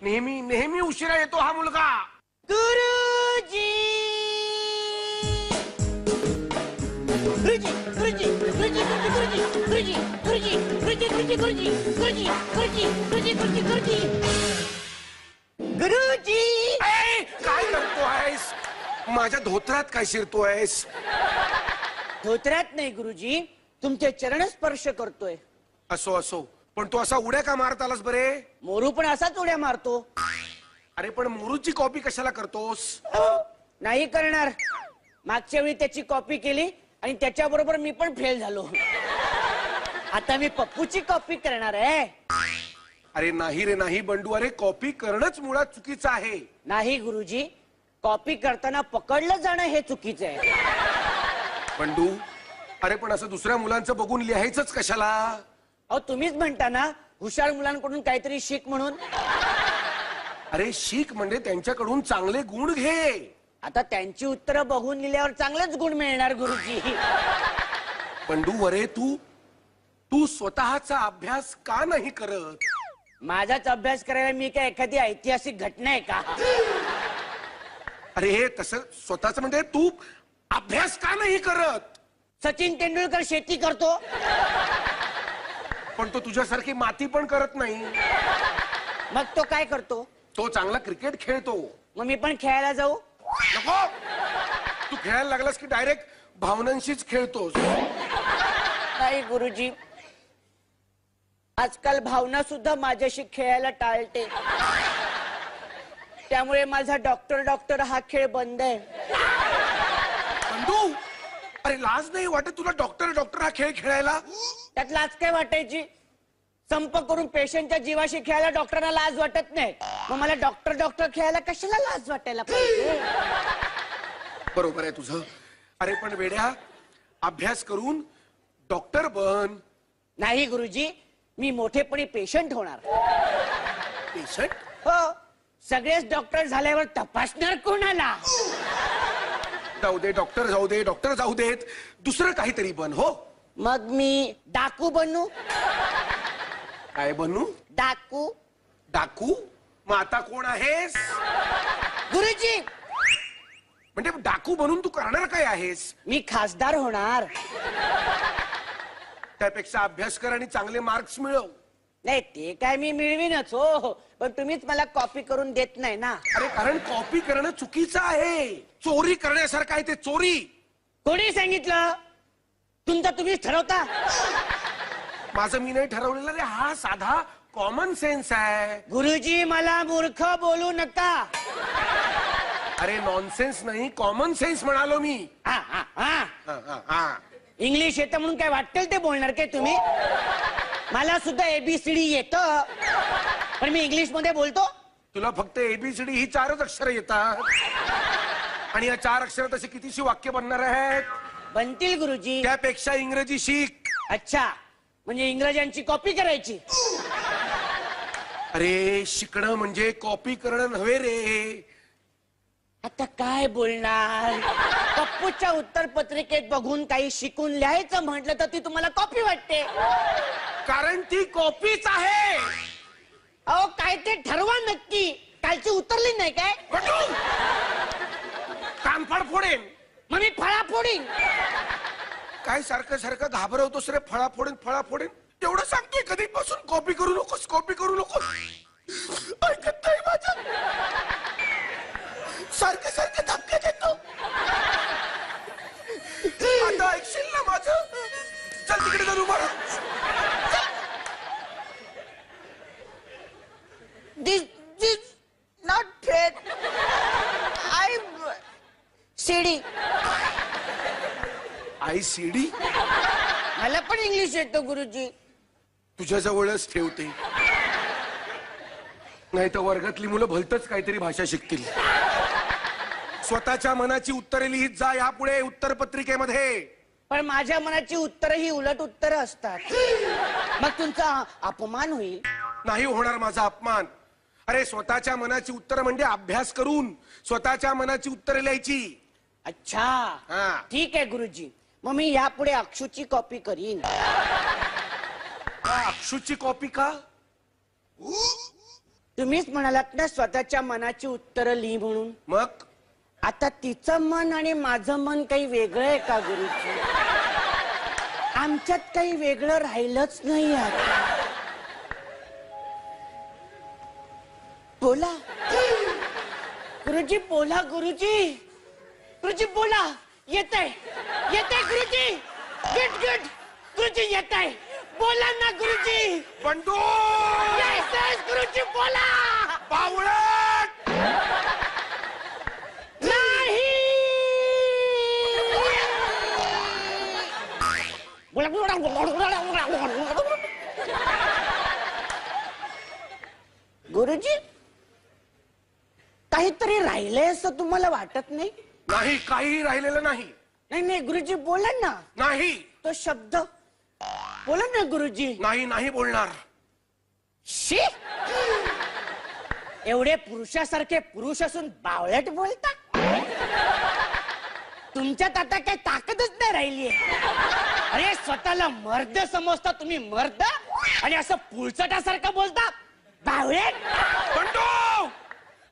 नेहमी नेहमी उशिरा येतो हा मुलगा. गुरुजी गुरुजी गुरुजी गुरुजी गुरुजी गुरुजी गुरुजी गुरुजी गुरुजी गुरुजी गुरुजी गुरुजी गुरुजी गुरुजी गुरुजी गुरुजी काय करतोयस? माझ्या धोत्रात काय शिरतोयस? धोत्रात नाही गुरुजी, तुमचे चरण स्पर्श करतोय. असो असो, पण तू असा उड्या का मारत आलास बरे? मोरू पण असाच उड्या मारतो. अरे पण मोरूची कॉपी कशाला करतोस? नाही करणार. मागच्या वेळी त्याची कॉपी केली आणि त्याच्याबरोबर मी पण फेल झालो. आता मी पप्पूची कॉपी करणार आहे. अरे नाही रे नाही बंडू, अरे कॉपी करणंच मुळात चुकीचं आहे. नाही गुरुजी, कॉपी करताना पकडलं जाणं हे चुकीचं आहे. बंडू, अरे पण असं दुसऱ्या मुलांचं बघून लिहायचंच कशाला? अहो तुम्हीच म्हणता ना हुशार मुलांकडून काहीतरी शिक म्हणून. अरे शिक म्हणजे त्यांच्याकडून चांगले गुण घे. आता त्यांची उत्तरं बघून लिहिल्यावर चांगलेच गुण मिळणार गुरुजी. बंडू अरे तू स्वतःचा अभ्यास का नाही करत? माझाच अभ्यास करायला मी काय एखादी ऐतिहासिक घटना आहे का? अरे तसं स्वतःच म्हणजे तू अभ्यास का नाही करत? सचिन तेंडुलकर शेती करतो, पण तो तुझ्यासारखी माती पण करत नाही. मग तो काय करतो? तो चांगला क्रिकेट खेळतो. मग मी पण खेळायला जाऊ? नको, तू खेळायला लागलास की डायरेक्ट भावनांशीच खेळतोस. नाही गुरुजी, आजकाल भावना सुद्धा माझ्याशी खेळायला टाळते. त्यामुळे माझा डॉक्टर हा खेळ बंद आहे. बंडू, अरे लाज नाही वाटत तुला डॉक्टर हा खेळ खेळायला? त्यात लाज काय वाटायची? संप करून पेशंटच्या जीवाशी खेळायला डॉक्टरला लाज वाटत नाही, मग मला डॉक्टर खेळायला कशाला लाज वाटायला पाहिजे? बरोबर आहे तुझं. अरे पण वेड्या, अभ्यास करून डॉक्टर बन. नाही गुरुजी, मी मोठेपणी पेशंट होणार. पेशंट? हो, सगळेच डॉक्टर झाल्यावर तपासणार कोणाला? जाऊ दे डॉक्टर, जाऊ दे डॉक्टर, जाऊ देत, दुसरं काहीतरी बन. हो, मग मी डाकू बनू. काय बनू? डाकू. डाकू? मग आता कोण आहेस? गुरुजी, म्हणजे डाकू बनून तू करणार काय आहेस? मी खासदार होणार. त्यापेक्षा अभ्यास कर आणि चांगले मार्क्स मिळव. नाही ते काय मी मिळवीनच हो, पण तुम्हीच मला कॉपी करून देत नाही ना. अरे कारण कॉपी करणं चुकीचं आहे. चोरी करण्यासारखं आहे ते. चोरी कोणी सांगितलं? तुमचं तुम्हीच ठरवता. माझं मी नाही ठरवलेलं रे, हा साधा कॉमन सेन्स आहे. गुरुजी, मला मूर्ख बोलू नका. अरे नॉनसेन्स नाही, कॉमन सेन्स म्हणालो मी. हा हा हा, हा, हा. इंग्लिश येतं म्हणून काय वाटेल ते बोलणार काय तुम्ही? मला सुद्धा ABCD येतं, पण मी इंग्लिश मध्ये बोलतो. तुला फक्त ABCD ही 4च अक्षरं येतात, आणि या 4 अक्षरात अशी कितीशी वाक्य बनणार आहेत? बनतील गुरुजी. त्यापेक्षा इंग्रजी शिक. अच्छा, म्हणजे इंग्रजांची कॉपी करायची? अरे शिकणं म्हणजे कॉपी करणं नव्हे रे. आता काय बोलणार? पप्पूच्या उत्तर पत्रिकेत बघून काही शिकून लिहायचं म्हटलं तर ती तुम्हाला कॉपी वाटते. कारण ती कॉपीच आहे. अहो काय ते ठरवा नक्की. कालची उतरली नाही काय? कानफाड फोडेन. मग मी फळा फोडीन. काय सारखं सारखं घाबरवतोस रे? फळा फोडेन तेवढं सांगतोय. कधीपासून कॉपी करू नकोस, कॉपी करू नकोस. ऐकत नाही माझं. सारखं सारखं धमक्या देतो. आता ऐकशील ना माझं? चल तिकडे जाऊ. बरं This not fair. CD. ICD? मला पण इंग्लिश येतं गुरुजी. तुझ्या जवळच ठेवते, नाही तर वर्गातली मुलं भलतच काहीतरी भाषा शिकतील. स्वतःच्या मनाची उत्तरे लिहित जा यापुढे उत्तर पत्रिकेमध्ये. पण माझ्या मनाची उत्तरं ही उलट उत्तरं असतात. मग तुमचा अपमान होईल. नाही होणार माझा अपमान. अरे स्वतःच्या मनाची उत्तरं म्हणजे अभ्यास करून स्वतःच्या मनाची उत्तरे लिहायची. अच्छा, हा. ठीक आहे गुरुजी. मग मी यापुढे अक्षूची कॉपी करीन. अक्षूची कॉपी का? तुम्हीच म्हणालात ना स्वतःच्या मनाची उत्तरं लिही म्हणून. मग आता तिचं मन आणि माझं मन काही वेगळं आहे का गुरुजी? आमच्यात काही वेगळं राहिलंच नाही आता. बोला गुरुजी, बोला गुरुजी. गुरुजी बोला. येत आहे गुरुजी. गुड गुड गुरुजी येत आहे. बोला ना गुरुजी. बंडू Yes, yes, गुरुजी बोला. बावळट नाही. गुरुजी, काहीतरी राहिलंय असं तुम्हाला वाटत नाही? नाही, काही राहिलेलं नाही. नाही नाही गुरुजी बोला ना. नाही तो शब्द बोला ना गुरुजी. नाही नाही बोलणार. शी, एवढे पुरुषासारखे पुरुष असून बावळट बोलता? तुमच्यात आता काही ताकदच नाही राहिलीये. अरे स्वतःला मर्द समजता तुम्ही, मर्द, आणि असं पुळचटासारखं बोलता बावळट. बंडू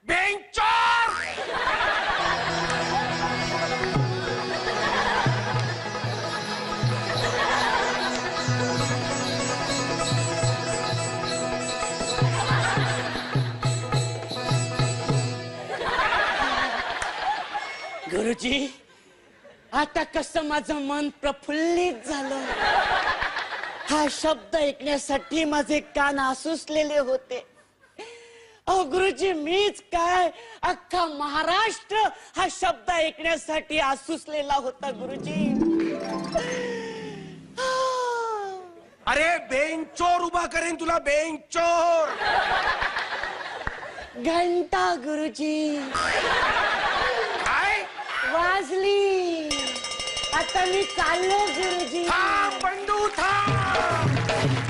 बेंचर. गुरुजी, आता कसं माझं मन प्रफुल्लित झालं. हा शब्द ऐकण्यासाठी माझे कान आसुसलेले होते. अहो गुरुजी, मीच काय, अख्खा महाराष्ट्र हा शब्द ऐकण्यासाठी आसुसलेला होता गुरुजी. अरे बेंचोर उभा करेन तुला, बेंचोर. घंटा गुरुजी काय वाजली. आता मी चाललो गुरुजी. थांब बंडू थांब.